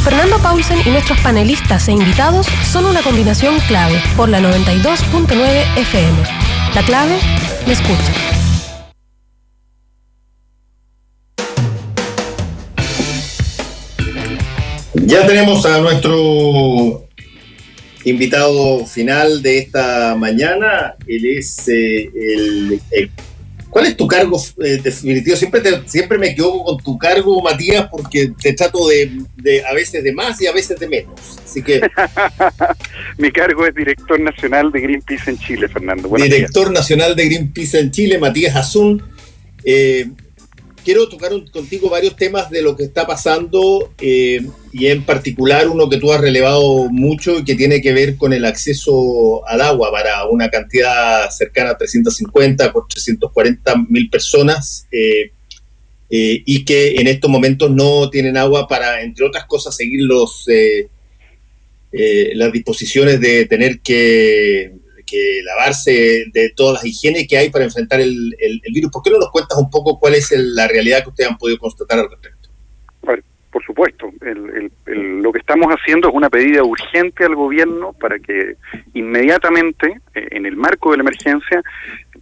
Fernando Paulsen y nuestros panelistas e invitados son una combinación clave por la 92.9 FM. La clave, me escucha. Ya tenemos a nuestro invitado final de esta mañana. Él es ¿cuál es tu cargo definitivo? Siempre me equivoco con tu cargo, Matías, porque te trato de a veces de más y a veces de menos. Así que mi cargo es director nacional de Greenpeace en Chile, Fernando. Buenos director días. Nacional de Greenpeace en Chile, Matías Azun. Quiero tocar contigo varios temas de lo que está pasando y en particular uno que tú has relevado mucho y que tiene que ver con el acceso al agua para una cantidad cercana a 350 por 340 mil personas y que en estos momentos no tienen agua para, entre otras cosas, seguir las disposiciones de tener que lavarse de todas las higienes que hay para enfrentar el virus. ¿Por qué no nos cuentas un poco cuál es la realidad que ustedes han podido constatar al respecto? Bueno, por supuesto, lo que estamos haciendo es una pedida urgente al gobierno para que inmediatamente, en el marco de la emergencia,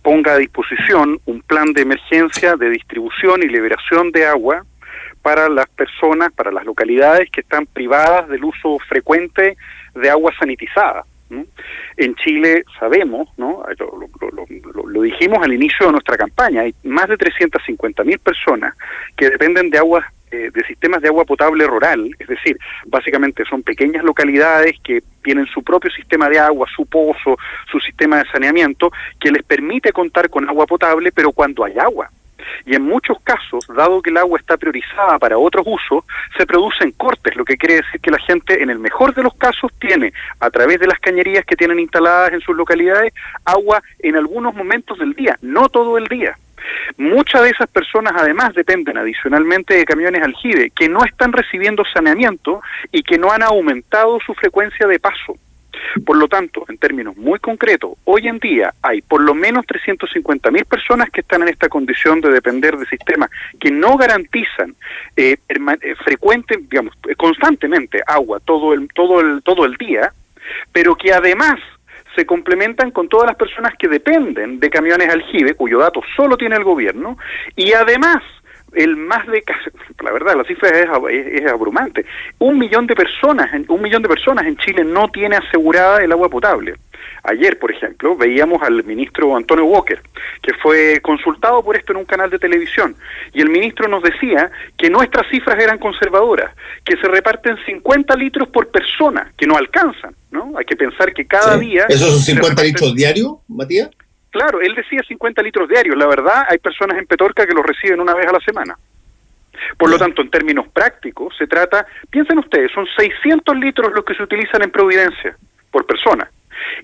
ponga a disposición un plan de emergencia de distribución y liberación de agua para las personas, para las localidades que están privadas del uso frecuente de agua sanitizada. En Chile sabemos, ¿no? Lo dijimos al inicio de nuestra campaña, hay más de 350.000 personas que dependen de aguas, de sistemas de agua potable rural, es decir, básicamente son pequeñas localidades que tienen su propio sistema de agua, su pozo, su sistema de saneamiento, que les permite contar con agua potable, pero cuando hay agua. Y en muchos casos, dado que el agua está priorizada para otros usos, se producen cortes, lo que quiere decir que la gente, en el mejor de los casos, tiene, a través de las cañerías que tienen instaladas en sus localidades, agua en algunos momentos del día, no todo el día. Muchas de esas personas además dependen adicionalmente de camiones aljibe que no están recibiendo saneamiento y que no han aumentado su frecuencia de paso. Por lo tanto, en términos muy concretos, hoy en día hay por lo menos 350.000 personas que están en esta condición de depender de sistemas que no garantizan constantemente agua todo el día, pero que además se complementan con todas las personas que dependen de camiones aljibe, cuyo dato solo tiene el gobierno, y además la verdad, la cifra es abrumante. 1 millón de personas en Chile no tiene asegurada el agua potable. Ayer, por ejemplo, veíamos al ministro Antonio Walker, que fue consultado por esto en un canal de televisión, y el ministro nos decía que nuestras cifras eran conservadoras, que se reparten 50 litros por persona, que no alcanzan, ¿no? Hay que pensar que cada día... ¿Esos son 50 litros diarios, Matías? Claro, él decía 50 litros diarios. La verdad, hay personas en Petorca que los reciben una vez a la semana. Por lo tanto, en términos prácticos, se trata, piensen ustedes, son 600 litros los que se utilizan en Providencia por persona,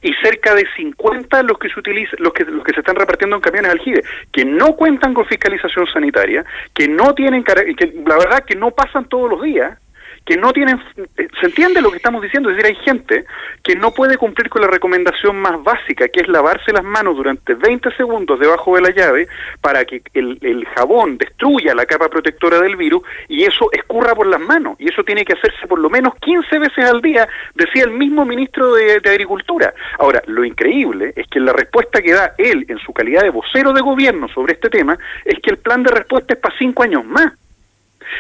y cerca de 50 los que se utilizan, los que se están repartiendo en camiones aljibe, que no cuentan con fiscalización sanitaria, que no tienen, que la verdad que no pasan todos los días, que no tienen, ¿se entiende lo que estamos diciendo? Es decir, hay gente que no puede cumplir con la recomendación más básica, que es lavarse las manos durante 20 segundos debajo de la llave para que el jabón destruya la capa protectora del virus y eso escurra por las manos, y eso tiene que hacerse por lo menos 15 veces al día, decía el mismo ministro de Agricultura. Ahora, lo increíble es que la respuesta que da él en su calidad de vocero de gobierno sobre este tema es que el plan de respuesta es para 5 años más.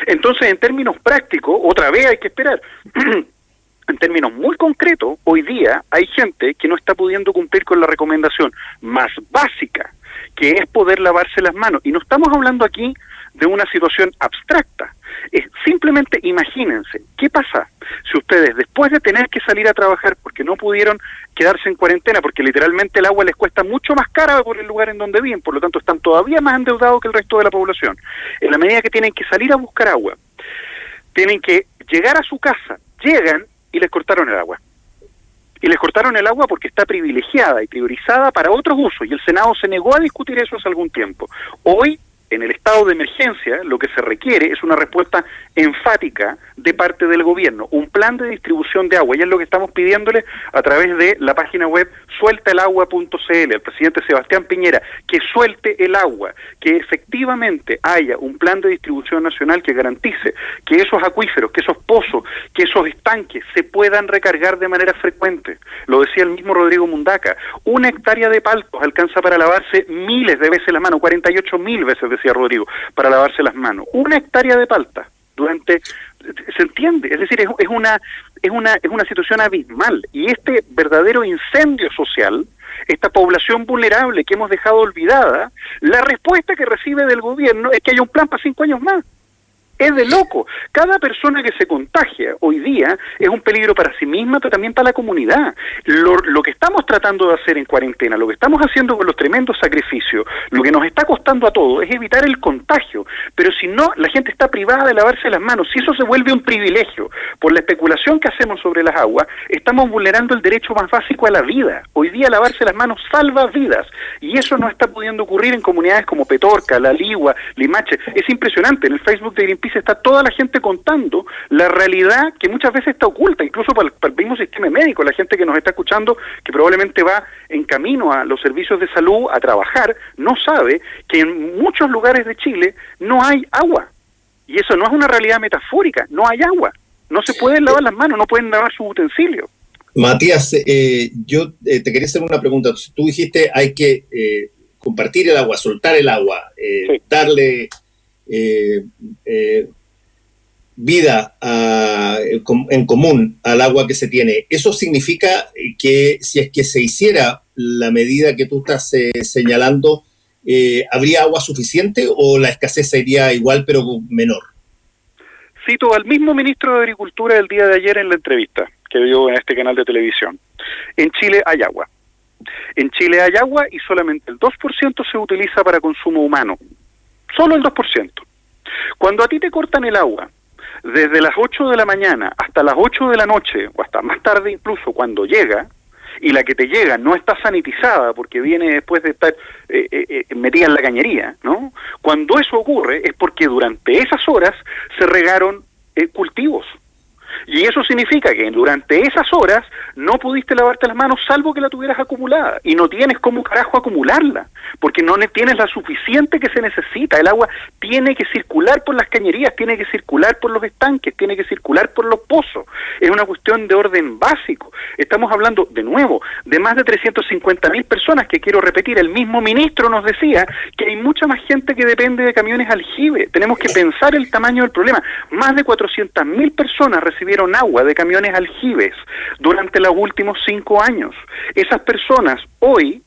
Entonces, en términos prácticos, otra vez hay que esperar. En términos muy concretos, hoy día hay gente que no está pudiendo cumplir con la recomendación más básica, que es poder lavarse las manos. Y no estamos hablando aquí de una situación abstracta. Simplemente imagínense, ¿qué pasa si ustedes, después de tener que salir a trabajar porque no pudieron quedarse en cuarentena, porque literalmente el agua les cuesta mucho más cara por el lugar en donde viven, por lo tanto están todavía más endeudados que el resto de la población, en la medida que tienen que salir a buscar agua, tienen que llegar a su casa, llegan y les cortaron el agua? Y les cortaron el agua porque está privilegiada y priorizada para otros usos, y el Senado se negó a discutir eso hace algún tiempo. Hoy en el estado de emergencia lo que se requiere es una respuesta enfática de parte del gobierno, un plan de distribución de agua, y es lo que estamos pidiéndole a través de la página web sueltaelagua.cl al presidente Sebastián Piñera, que suelte el agua, que efectivamente haya un plan de distribución nacional que garantice que esos acuíferos, que esos pozos, que esos estanques se puedan recargar de manera frecuente. Lo decía el mismo Rodrigo Mundaca, 1 hectárea de paltos alcanza para lavarse miles de veces las manos, 48.000 veces decía Rodrigo, para lavarse las manos. 1 hectárea de palta durante, ¿se entiende? Es decir, es una situación abismal, y este verdadero incendio social, esta población vulnerable que hemos dejado olvidada, la respuesta que recibe del gobierno es que haya un plan para 5 años más. Es de loco. Cada persona que se contagia hoy día es un peligro para sí misma, pero también para la comunidad. Lo que estamos tratando de hacer en cuarentena, lo que estamos haciendo con los tremendos sacrificios, lo que nos está costando a todos es evitar el contagio. Pero si no, la gente está privada de lavarse las manos. Si eso se vuelve un privilegio por la especulación que hacemos sobre las aguas, estamos vulnerando el derecho más básico a la vida. Hoy día lavarse las manos salva vidas, y eso no está pudiendo ocurrir en comunidades como Petorca, La Ligua, Limache. Es impresionante. En el Facebook de Greenpeace está toda la gente contando la realidad que muchas veces está oculta, incluso para el mismo sistema médico. La gente que nos está escuchando, que probablemente va en camino a los servicios de salud a trabajar, no sabe que en muchos lugares de Chile no hay agua. Y eso no es una realidad metafórica, no hay agua. No se pueden lavar las manos, no pueden lavar sus utensilios. Matías, yo te quería hacer una pregunta. Tú dijiste hay que compartir el agua, soltar el agua, Sí. darle vida en común al agua que se tiene. ¿Eso significa que si es que se hiciera la medida que tú estás señalando, habría agua suficiente o la escasez sería igual pero menor? Cito al mismo ministro de Agricultura el día de ayer en la entrevista que dio en este canal de televisión. En Chile hay agua. En Chile hay agua y solamente el 2% se utiliza para consumo humano. Solo el 2%. Cuando a ti te cortan el agua desde las 8 de la mañana hasta las 8 de la noche, o hasta más tarde incluso cuando llega, y la que te llega no está sanitizada porque viene después de estar metida en la cañería, ¿no? Cuando eso ocurre es porque durante esas horas se regaron cultivos. Y eso significa que durante esas horas no pudiste lavarte las manos salvo que la tuvieras acumulada, y no tienes cómo carajo acumularla, porque no tienes la suficiente que se necesita. El agua tiene que circular por las cañerías, tiene que circular por los estanques, tiene que circular por los pozos. Es una cuestión de orden básico. Estamos hablando, de nuevo, de más de 350.000 personas, que quiero repetir, el mismo ministro nos decía que hay mucha más gente que depende de camiones aljibe. Tenemos que pensar el tamaño del problema. Más de 400.000 personas recibieron agua de camiones aljibes durante los últimos 5 años. Esas personas hoy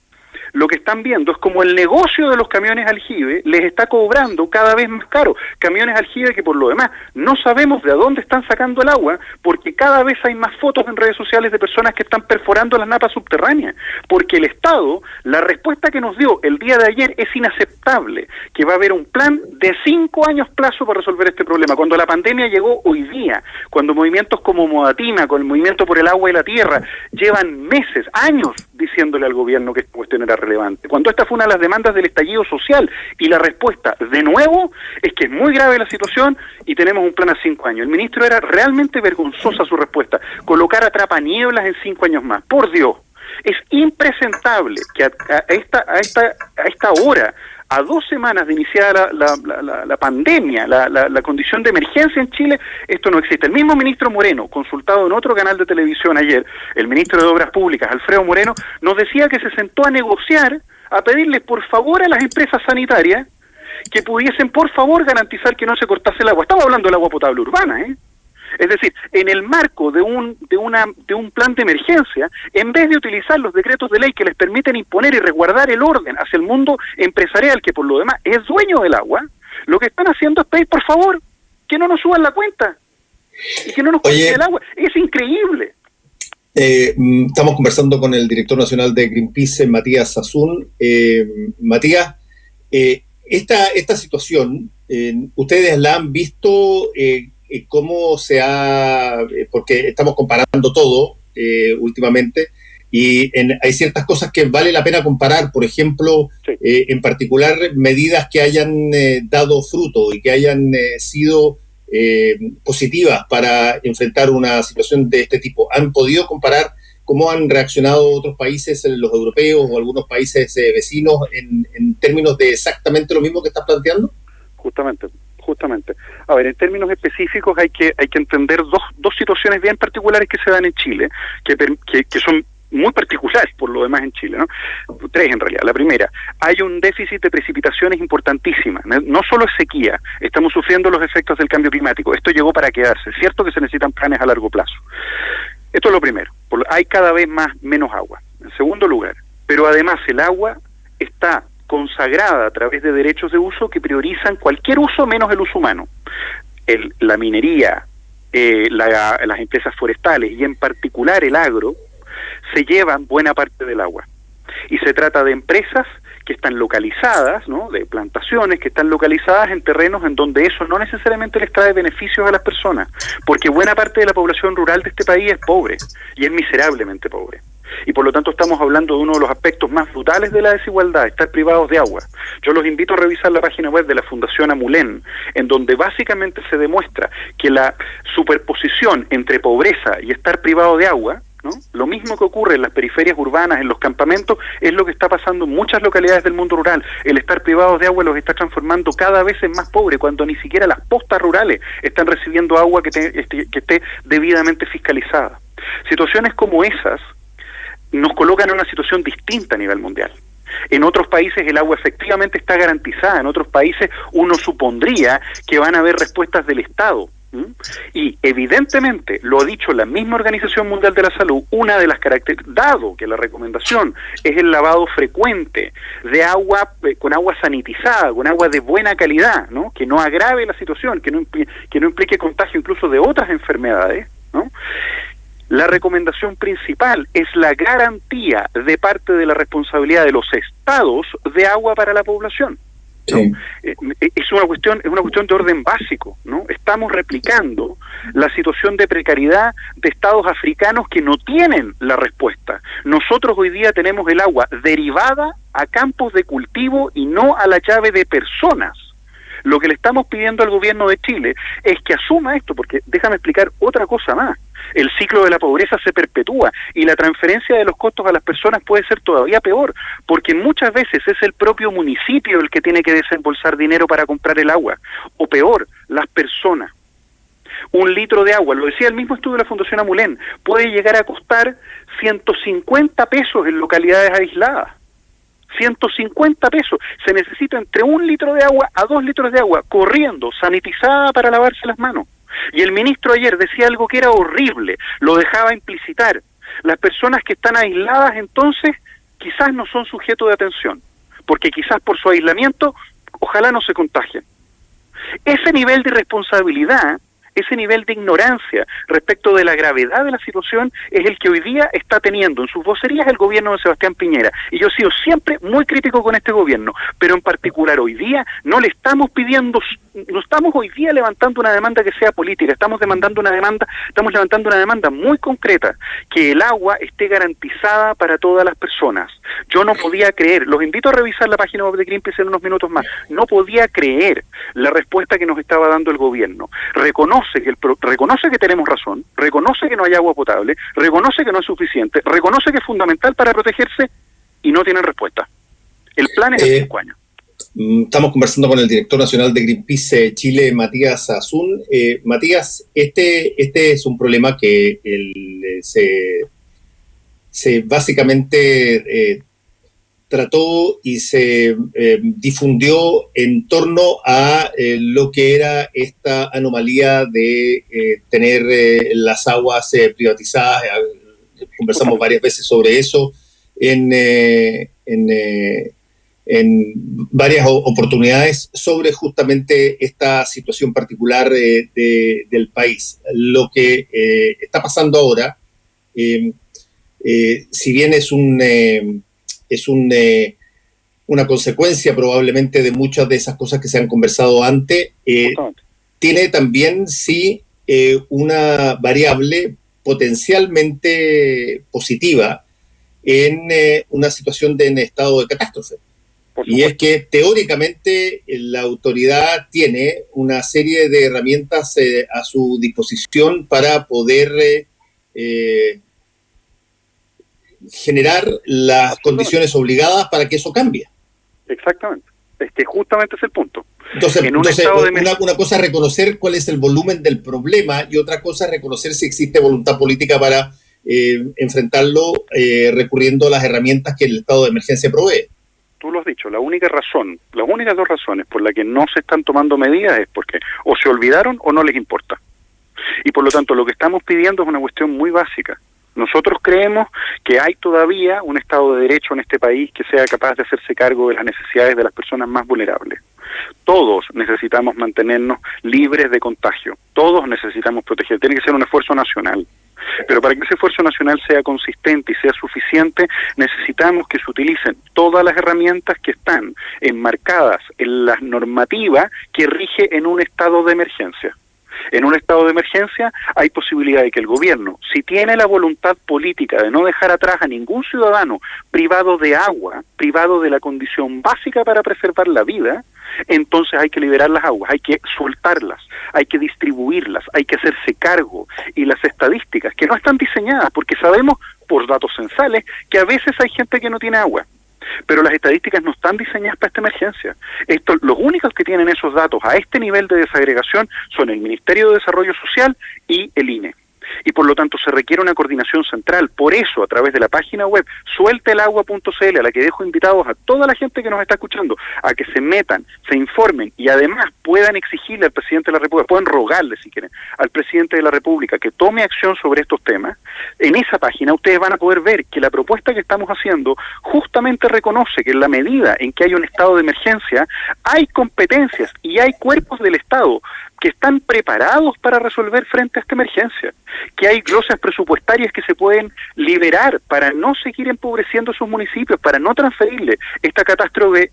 lo que están viendo es como el negocio de los camiones aljibe les está cobrando cada vez más caro. Camiones aljibe que por lo demás no sabemos de dónde están sacando el agua, porque cada vez hay más fotos en redes sociales de personas que están perforando las napas subterráneas, porque el Estado, la respuesta que nos dio el día de ayer es inaceptable, que va a haber un plan de 5 años plazo para resolver este problema. Cuando la pandemia llegó hoy día, cuando movimientos como Modatima, con el Movimiento por el Agua y la Tierra, llevan meses, años, diciéndole al gobierno que esta cuestión era relevante. Cuando esta fue una de las demandas del estallido social, y la respuesta, de nuevo, es que es muy grave la situación y tenemos un plan a 5 años. El ministro era realmente vergonzosa su respuesta, colocar atrapanieblas en 5 años más. Por Dios, es impresentable que a esta hora, a 2 semanas de iniciada la pandemia, la condición de emergencia en Chile, esto no existe. El mismo ministro Moreno, consultado en otro canal de televisión ayer, el ministro de Obras Públicas, Alfredo Moreno, nos decía que se sentó a negociar, a pedirles por favor a las empresas sanitarias que pudiesen por favor garantizar que no se cortase el agua. Estaba hablando del agua potable urbana, ¿eh? Es decir, en el marco de un plan de emergencia, en vez de utilizar los decretos de ley que les permiten imponer y resguardar el orden hacia el mundo empresarial, que por lo demás es dueño del agua, lo que están haciendo es pedir, por favor, que no nos suban la cuenta y que no nos corten el agua. Es increíble. Estamos conversando con el director nacional de Greenpeace, Matías Azun. Matías, esta situación, ¿ustedes la han visto? ¿Cómo se ha...? Porque estamos comparando todo últimamente. hay ciertas cosas que vale la pena comparar, por ejemplo, Sí. en particular medidas que hayan dado fruto y que hayan sido positivas para enfrentar una situación de este tipo. ¿Han podido comparar cómo han reaccionado otros países, los europeos o algunos países vecinos, en términos de exactamente lo mismo que estás planteando? Justamente. A ver, en términos específicos hay que entender dos situaciones bien particulares que se dan en Chile, que son muy particulares por lo demás en Chile, ¿no? Tres en realidad. La primera, hay un déficit de precipitaciones importantísima. No solo es sequía, estamos sufriendo los efectos del cambio climático. Esto llegó para quedarse. Es cierto que se necesitan planes a largo plazo. Esto es lo primero. Hay cada vez menos agua. En segundo lugar, pero además el agua está consagrada a través de derechos de uso que priorizan cualquier uso menos el uso humano. La minería, las empresas forestales y en particular el agro se llevan buena parte del agua. Y se trata de empresas que están localizadas, ¿no?, de plantaciones que están localizadas en terrenos en donde eso no necesariamente les trae beneficios a las personas, porque buena parte de la población rural de este país es pobre, y es miserablemente pobre. Y por lo tanto estamos hablando de uno de los aspectos más brutales de la desigualdad, estar privados de agua. Yo los invito a revisar la página web de la Fundación Amulén, en donde básicamente se demuestra que la superposición entre pobreza y estar privado de agua, ¿no?, lo mismo que ocurre en las periferias urbanas, en los campamentos, es lo que está pasando en muchas localidades del mundo rural. El estar privados de agua los está transformando cada vez en más pobres, cuando ni siquiera las postas rurales están recibiendo agua que esté debidamente fiscalizada. Situaciones como esas nos colocan en una situación distinta a nivel mundial. En otros países el agua efectivamente está garantizada, en otros países uno supondría que van a haber respuestas del Estado. Y evidentemente, lo ha dicho la misma Organización Mundial de la Salud, una de las características, dado que la recomendación es el lavado frecuente de agua, con agua sanitizada, con agua de buena calidad, ¿no?, que no agrave la situación, que no implique contagio incluso de otras enfermedades, ¿no?, la recomendación principal es la garantía de parte de la responsabilidad de los estados de agua para la población, ¿no? Sí. Es una cuestión de orden básico, ¿no? Estamos replicando la situación de precariedad de estados africanos que no tienen la respuesta. Nosotros hoy día tenemos el agua derivada a campos de cultivo y no a la llave de personas. Lo que le estamos pidiendo al gobierno de Chile es que asuma esto, porque déjame explicar otra cosa más. El ciclo de la pobreza se perpetúa y la transferencia de los costos a las personas puede ser todavía peor, porque muchas veces es el propio municipio el que tiene que desembolsar dinero para comprar el agua, o peor, las personas. Un litro de agua, lo decía el mismo estudio de la Fundación Amulén, puede llegar a costar 150 pesos en localidades aisladas. 150 pesos. Se necesita entre 1 litro de agua a 2 litros de agua, corriendo, sanitizada para lavarse las manos. Y el ministro ayer decía algo que era horrible, lo dejaba implicitar. Las personas que están aisladas entonces quizás no son sujetos de atención, porque quizás por su aislamiento ojalá no se contagien. Ese nivel de irresponsabilidad, ese nivel de ignorancia respecto de la gravedad de la situación es el que hoy día está teniendo en sus vocerías el gobierno de Sebastián Piñera. Y yo he sido siempre muy crítico con este gobierno, pero en particular hoy día no estamos hoy día levantando una demanda que sea política, estamos levantando una demanda muy concreta, que el agua esté garantizada para todas las personas. Yo no podía creer, los invito a revisar la página web de Greenpeace en unos minutos más, no podía creer la respuesta que nos estaba dando el gobierno. Reconoce que tenemos razón, reconoce que no hay agua potable, reconoce que no es suficiente, reconoce que es fundamental para protegerse y no tienen respuesta. El plan es de 5 años. Estamos conversando con el director nacional de Greenpeace Chile, Matías Azun. Matías, este es un problema que se básicamente trató y se difundió en torno a lo que era esta anomalía de tener las aguas privatizadas. Conversamos varias veces sobre eso en varias oportunidades, sobre justamente esta situación particular del país. Lo que está pasando ahora, si bien es una consecuencia probablemente de muchas de esas cosas que se han conversado antes, tiene también sí una variable potencialmente positiva, en una situación en estado de catástrofe. Y es que teóricamente la autoridad tiene una serie de herramientas a su disposición para poder generar las condiciones obligadas para que eso cambie. Exactamente. Es que justamente es el punto. Entonces una cosa es reconocer cuál es el volumen del problema y otra cosa es reconocer si existe voluntad política para enfrentarlo recurriendo a las herramientas que el estado de emergencia provee. Tú lo has dicho, las únicas dos razones por las que no se están tomando medidas es porque o se olvidaron o no les importa. Y por lo tanto lo que estamos pidiendo es una cuestión muy básica. Nosotros creemos que hay todavía un Estado de Derecho en este país que sea capaz de hacerse cargo de las necesidades de las personas más vulnerables. Todos necesitamos mantenernos libres de contagio. Todos necesitamos proteger. Tiene que ser un esfuerzo nacional. Pero para que ese esfuerzo nacional sea consistente y sea suficiente, necesitamos que se utilicen todas las herramientas que están enmarcadas en la normativa que rige en un estado de emergencia. En un estado de emergencia hay posibilidad de que el gobierno, si tiene la voluntad política de no dejar atrás a ningún ciudadano privado de agua, privado de la condición básica para preservar la vida, entonces hay que liberar las aguas, hay que soltarlas, hay que distribuirlas, hay que hacerse cargo. Y las estadísticas, que no están diseñadas, porque sabemos por datos censales que a veces hay gente que no tiene agua, pero las estadísticas no están diseñadas para esta emergencia. Los únicos que tienen esos datos a este nivel de desagregación son el Ministerio de Desarrollo Social y el INE. Y por lo tanto se requiere una coordinación central. Por eso, a través de la página web sueltelagua.cl, a la que dejo invitados a toda la gente que nos está escuchando a que se metan, se informen y además puedan exigirle al presidente de la República, pueden rogarle si quieren, al presidente de la República que tome acción sobre estos temas. En esa página ustedes van a poder ver que la propuesta que estamos haciendo justamente reconoce que en la medida en que hay un estado de emergencia, hay competencias y hay cuerpos del Estado que están preparados para resolver frente a esta emergencia, que hay glosas presupuestarias que se pueden liberar para no seguir empobreciendo sus municipios, para no transferirle esta catástrofe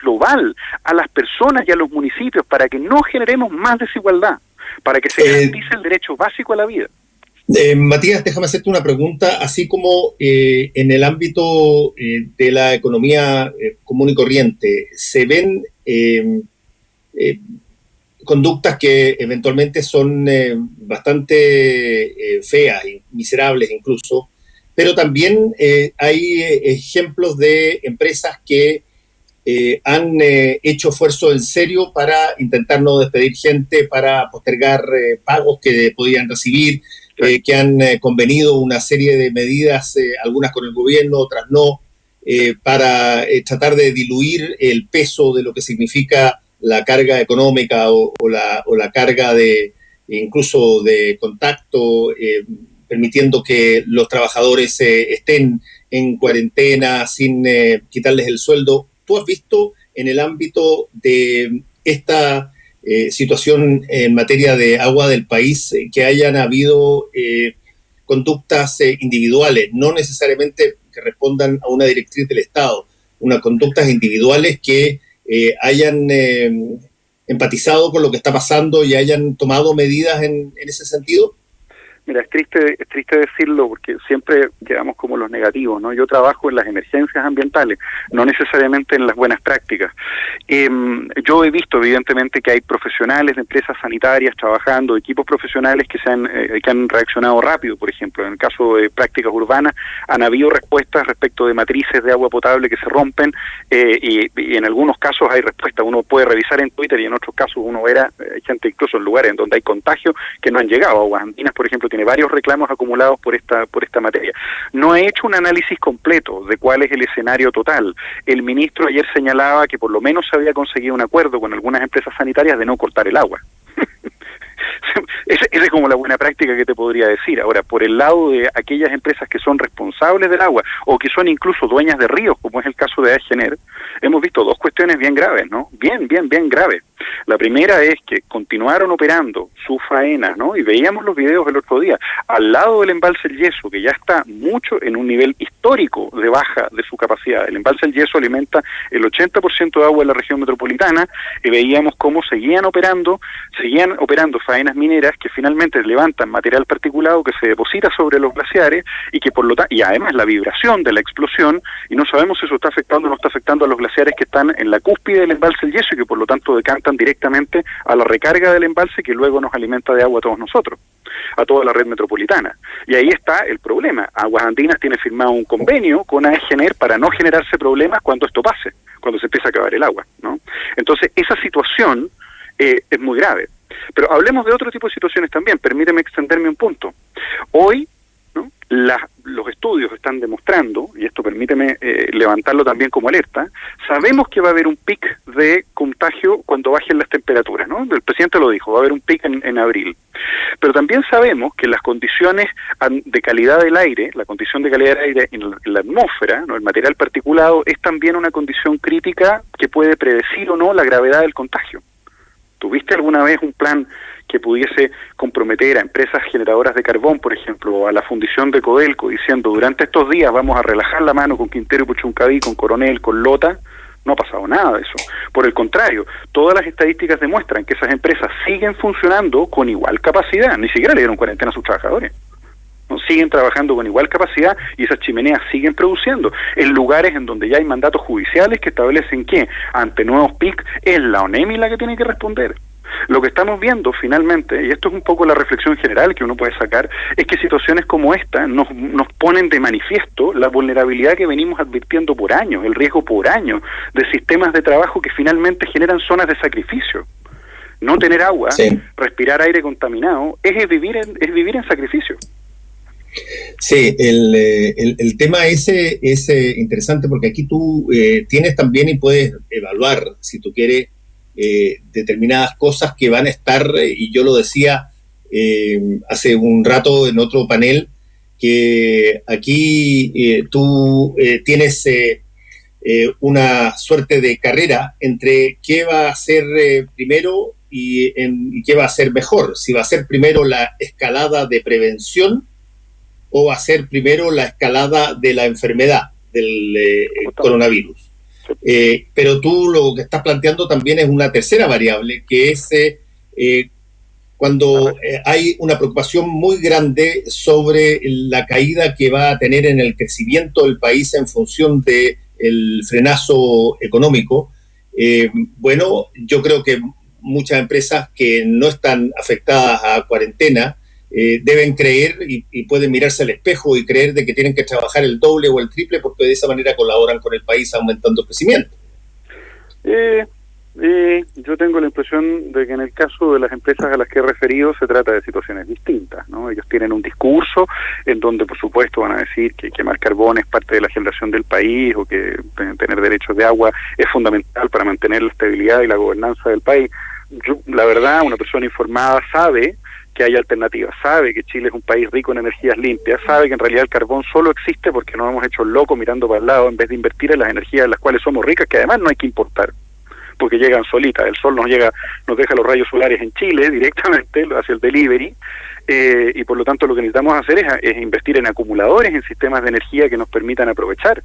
global a las personas y a los municipios, para que no generemos más desigualdad, para que se garantice el derecho básico a la vida. Matías, déjame hacerte una pregunta, así como en el ámbito de la economía común y corriente, se ven conductas que eventualmente son bastante feas y miserables incluso, pero también hay ejemplos de empresas que han hecho esfuerzo en serio para intentar no despedir gente, para postergar pagos que podían recibir, que han convenido una serie de medidas, algunas con el gobierno, otras no, para tratar de diluir el peso de lo que significa la carga económica o la carga de incluso de contacto, permitiendo que los trabajadores estén en cuarentena sin quitarles el sueldo. ¿Tú has visto en el ámbito de esta situación en materia de agua del país que hayan habido conductas individuales, no necesariamente que respondan a una directriz del Estado, unas conductas individuales que hayan empatizado con lo que está pasando y hayan tomado medidas en ese sentido? Mira, es triste decirlo porque siempre quedamos como los negativos, ¿no? Yo trabajo en las emergencias ambientales, no necesariamente en las buenas prácticas. Yo he visto evidentemente que hay profesionales de empresas sanitarias trabajando, equipos profesionales que han reaccionado rápido, por ejemplo. En el caso de prácticas urbanas han habido respuestas respecto de matrices de agua potable que se rompen y en algunos casos hay respuesta. Uno puede revisar en Twitter y en otros casos uno verá gente incluso en lugares en donde hay contagio que no han llegado. Aguas Andinas, por ejemplo, tiene varios reclamos acumulados por esta materia. No he hecho un análisis completo de cuál es el escenario total. El ministro ayer señalaba que por lo menos se había conseguido un acuerdo con algunas empresas sanitarias de no cortar el agua. Esa es como la buena práctica que te podría decir. Ahora, por el lado de aquellas empresas que son responsables del agua o que son incluso dueñas de ríos, como es el caso de Agener, hemos visto dos cuestiones bien graves, ¿no? Bien graves. La primera es que continuaron operando su faena, ¿no? Y veíamos los videos el otro día, al lado del embalse El Yeso, que ya está mucho en un nivel histórico de baja de su capacidad. El embalse El Yeso alimenta el 80% de agua de la región metropolitana, y veíamos cómo seguían operando faenas mineras que finalmente levantan material particulado que se deposita sobre los glaciares y que por lo tanto, y además la vibración de la explosión, y no sabemos si eso está afectando o no está afectando a los glaciares que están en la cúspide del embalse El Yeso y que por lo tanto decantan directamente a la recarga del embalse que luego nos alimenta de agua a todos nosotros, a toda la red metropolitana. Y ahí está el problema. Aguas Andinas tiene firmado un convenio con AEGENER para no generarse problemas cuando esto pase, cuando se empieza a acabar el agua, ¿no? Entonces, esa situación es muy grave. Pero hablemos de otro tipo de situaciones también. Permíteme extenderme un punto. Hoy, ¿no?, los estudios están demostrando, y esto permíteme levantarlo también como alerta, sabemos que va a haber un pic de contagio cuando bajen las temperaturas, ¿no? El presidente lo dijo, va a haber un pic en abril. Pero también sabemos que las condiciones de calidad del aire, la condición de calidad del aire en la atmósfera, ¿no?, el material particulado, es también una condición crítica que puede predecir o no la gravedad del contagio. ¿Tuviste alguna vez un plan que pudiese comprometer a empresas generadoras de carbón, por ejemplo, o a la fundición de Codelco, diciendo durante estos días vamos a relajar la mano con Quintero y Puchuncaví, con Coronel, con Lota? No ha pasado nada de eso. Por el contrario, todas las estadísticas demuestran que esas empresas siguen funcionando con igual capacidad, ni siquiera le dieron cuarentena a sus trabajadores. ¿No? Siguen trabajando con igual capacidad y esas chimeneas siguen produciendo en lugares en donde ya hay mandatos judiciales que establecen que ante nuevos PIC es la ONEMI la que tiene que responder. Lo que estamos viendo finalmente, y esto es un poco la reflexión general que uno puede sacar, es que situaciones como esta nos ponen de manifiesto la vulnerabilidad que venimos advirtiendo por años, el riesgo por años de sistemas de trabajo que finalmente generan zonas de sacrificio. No tener agua, sí, respirar aire contaminado, es vivir en sacrificio. Sí, el tema ese es interesante porque aquí tú tienes también y puedes evaluar, si tú quieres, determinadas cosas que van a estar, y yo lo decía hace un rato en otro panel, que aquí tú tienes una suerte de carrera entre qué va a ser primero y qué va a ser mejor, si va a ser primero la escalada de prevención o va a ser primero la escalada de la enfermedad del coronavirus. Pero tú lo que estás planteando también es una tercera variable, que es cuando hay una preocupación muy grande sobre la caída que va a tener en el crecimiento del país en función del frenazo económico. Bueno, yo creo que muchas empresas que no están afectadas a cuarentena deben creer y pueden mirarse al espejo y creer de que tienen que trabajar el doble o el triple porque de esa manera colaboran con el país aumentando el crecimiento. Yo tengo la impresión de que en el caso de las empresas a las que he referido se trata de situaciones distintas, ¿no? Ellos tienen un discurso en donde por supuesto van a decir que quemar carbón es parte de la generación del país o que tener derechos de agua es fundamental para mantener la estabilidad y la gobernanza del país. Yo, la verdad, una persona informada sabe que hay alternativas, sabe que Chile es un país rico en energías limpias, sabe que en realidad el carbón solo existe porque nos hemos hecho locos mirando para el lado en vez de invertir en las energías en las cuales somos ricas, que además no hay que importar, porque llegan solitas. El sol nos deja los rayos solares en Chile directamente, lo hace el delivery, y por lo tanto lo que necesitamos hacer es invertir en acumuladores, en sistemas de energía que nos permitan aprovechar.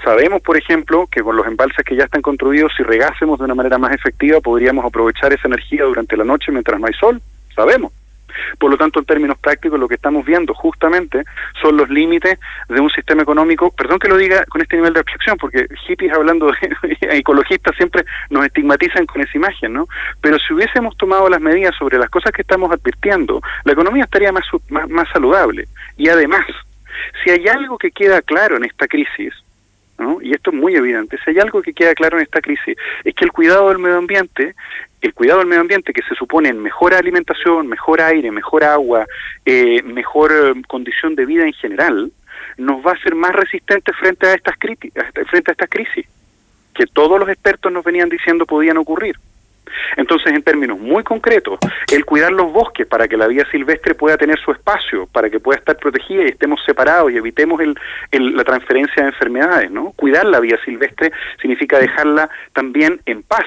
Sabemos, por ejemplo, que con los embalses que ya están construidos, si regásemos de una manera más efectiva, podríamos aprovechar esa energía durante la noche mientras no hay sol, sabemos. Por lo tanto, en términos prácticos, lo que estamos viendo justamente son los límites de un sistema económico, perdón que lo diga con este nivel de abstracción, porque hippies hablando de ecologistas siempre nos estigmatizan con esa imagen, ¿no? Pero si hubiésemos tomado las medidas sobre las cosas que estamos advirtiendo, la economía estaría más saludable. Y además, si hay algo que queda claro en esta crisis, ¿no?, y esto es muy evidente, si hay algo que queda claro en esta crisis, es que el cuidado del medio ambiente que se supone en mejor alimentación, mejor aire, mejor agua, mejor condición de vida en general, nos va a hacer más resistentes frente a estas crisis, que todos los expertos nos venían diciendo podían ocurrir. Entonces, en términos muy concretos, el cuidar los bosques para que la vida silvestre pueda tener su espacio, para que pueda estar protegida y estemos separados y evitemos la transferencia de enfermedades, ¿no? Cuidar la vida silvestre significa dejarla también en paz.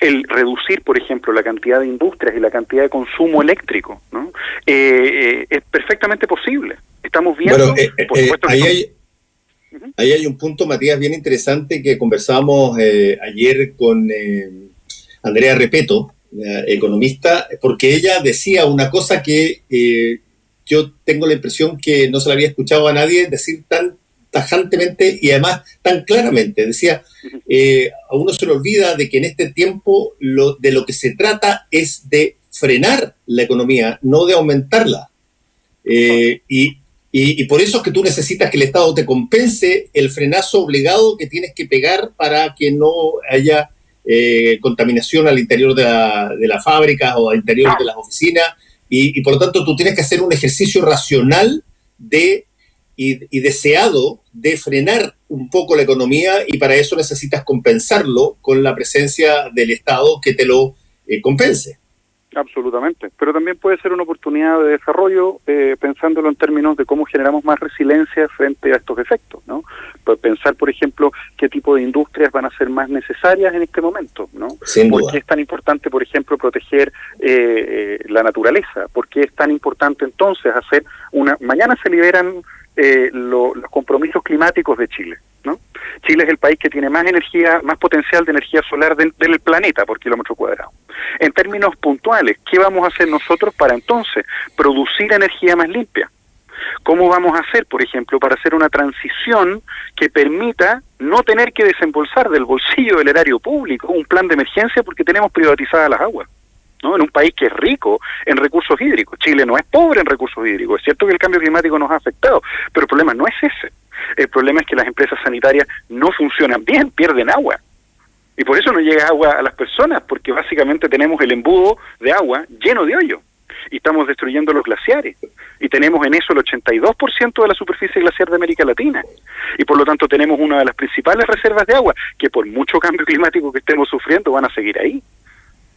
El reducir, por ejemplo, la cantidad de industrias y la cantidad de consumo eléctrico, ¿no? Es perfectamente posible. Estamos viendo... Bueno, por supuesto ahí hay un punto, Matías, bien interesante que conversábamos ayer con Andrea Repeto, economista, porque ella decía una cosa que yo tengo la impresión que no se la había escuchado a nadie decir tan tajantemente y además tan claramente. Decía, a uno se le olvida de que en este tiempo de lo que se trata es de frenar la economía, no de aumentarla. Y por eso es que tú necesitas que el Estado te compense el frenazo obligado que tienes que pegar para que no haya contaminación al interior de las fábricas o al interior de las oficinas. Y por lo tanto tú tienes que hacer un ejercicio racional y deseado de frenar un poco la economía, y para eso necesitas compensarlo con la presencia del Estado que te lo compense. Absolutamente, pero también puede ser una oportunidad de desarrollo, pensándolo en términos de cómo generamos más resiliencia frente a estos efectos, ¿no? Pues pensar, por ejemplo, qué tipo de industrias van a ser más necesarias en este momento, ¿no? ¿Por qué es tan importante, por ejemplo, proteger la naturaleza? ¿Por qué es tan importante entonces hacer mañana se liberan los compromisos climáticos de Chile, ¿no? Chile es el país que tiene más energía, más potencial de energía solar del planeta por kilómetro cuadrado. En términos puntuales, ¿qué vamos a hacer nosotros para entonces producir energía más limpia? ¿Cómo vamos a hacer, por ejemplo, para hacer una transición que permita no tener que desembolsar del bolsillo del erario público un plan de emergencia porque tenemos privatizadas las aguas, ¿no? En un país que es rico en recursos hídricos. Chile no es pobre en recursos hídricos. Es cierto que el cambio climático nos ha afectado, pero el problema no es ese. El problema es que las empresas sanitarias no funcionan bien, pierden agua. Y por eso no llega agua a las personas, porque básicamente tenemos el embudo de agua lleno de hoyo. Y estamos destruyendo los glaciares. Y tenemos en eso el 82% de la superficie glaciar de América Latina. Y por lo tanto tenemos una de las principales reservas de agua, que por mucho cambio climático que estemos sufriendo van a seguir ahí,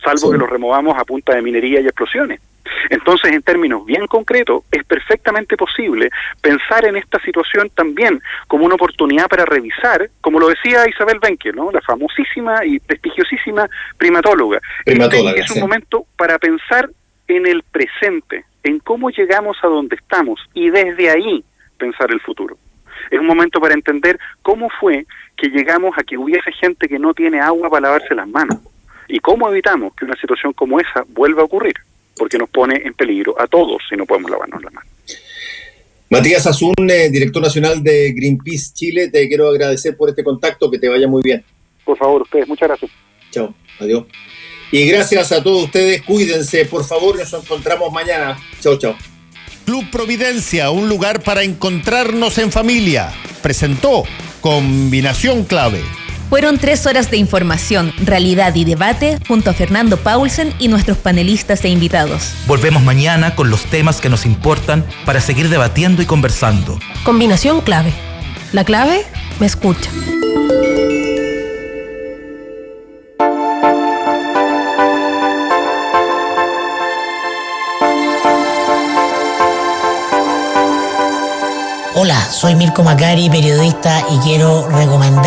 salvo que los removamos a punta de minería y explosiones. Entonces, en términos bien concretos, es perfectamente posible pensar en esta situación también como una oportunidad para revisar, como lo decía Isabel Benker, ¿no? La famosísima y prestigiosísima primatóloga. Es un momento para pensar en el presente, en cómo llegamos a donde estamos y desde ahí pensar el futuro. Es un momento para entender cómo fue que llegamos a que hubiese gente que no tiene agua para lavarse las manos y cómo evitamos que una situación como esa vuelva a ocurrir, porque nos pone en peligro a todos si no podemos lavarnos las manos. Matías Azun, director nacional de Greenpeace Chile, te quiero agradecer por este contacto, que te vaya muy bien. Por favor, ustedes, muchas gracias. Chao, adiós. Y gracias a todos ustedes, cuídense, por favor, nos encontramos mañana. Chao, chao. Club Providencia, un lugar para encontrarnos en familia, presentó Combinación Clave. Fueron 3 horas de información, realidad y debate junto a Fernando Paulsen y nuestros panelistas e invitados. Volvemos mañana con los temas que nos importan para seguir debatiendo y conversando. Combinación Clave. La clave me escucha. Hola, soy Mirko Macari, periodista, y quiero recomendar